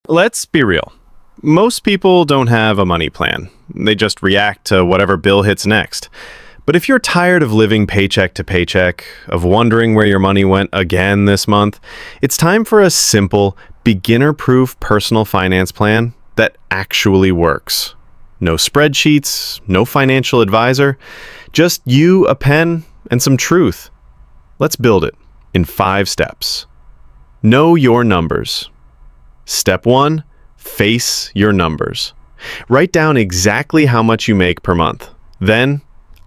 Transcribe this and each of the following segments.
Let's be real. Most people don't have a money plan. They just react to whatever bill hits next. But if you're tired of living paycheck to paycheck, of wondering where your money went again this month, it's time for a simple, beginner-proof personal finance plan that actually works. No spreadsheets, no financial advisor, just you, a pen, and some truth. Let's build it in 5 steps. Know your numbers. Step 1, face your numbers. Write down exactly how much you make per month. Then,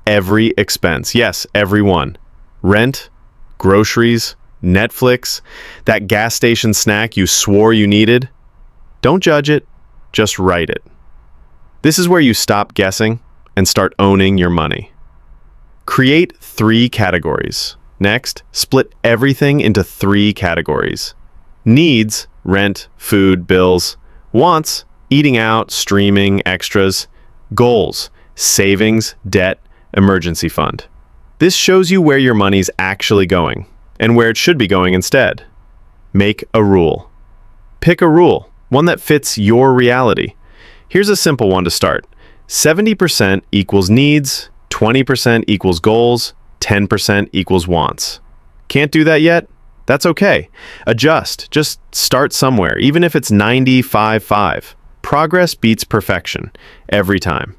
every expense. Yes, every one. Rent, groceries, Netflix, that gas station snack you swore you needed. Don't judge it, just write it. This is where you stop guessing and start owning your money. Create 3 categories. Next, split everything into 3 categories. Needs, rent, food, bills. Wants, eating out, streaming, extras. Goals, savings, debt, emergency fund. This shows you where your money's actually going and where it should be going instead. Make a rule. Pick a rule, one that fits your reality. Here's a simple one to start. 70% equals needs, 20% equals goals, 10% equals wants. Can't do that yet? That's okay. Adjust. Just start somewhere, even if it's 95-5. Progress beats perfection every time.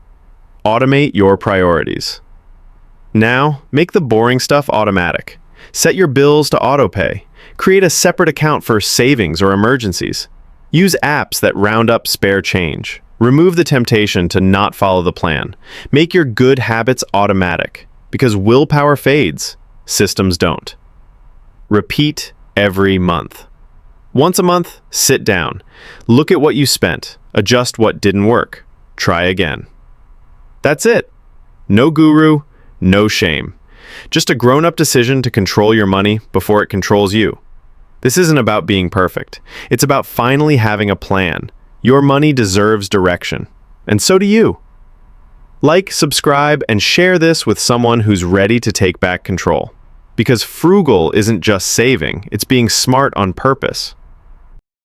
Automate your priorities. Now, make the boring stuff automatic. Set your bills to autopay. Create a separate account for savings or emergencies. Use apps that round up spare change. Remove the temptation to not follow the plan. Make your good habits automatic, because willpower fades, systems don't. Repeat every month. Once a month, sit down. Look at what you spent. Adjust what didn't work. Try again. That's it. No guru, no shame. Just a grown-up decision to control your money before it controls you. This isn't about being perfect. It's about finally having a plan. Your money deserves direction. And so do you. Like, subscribe, and share this with someone who's ready to take back control. Because frugal isn't just saving, it's being smart on purpose.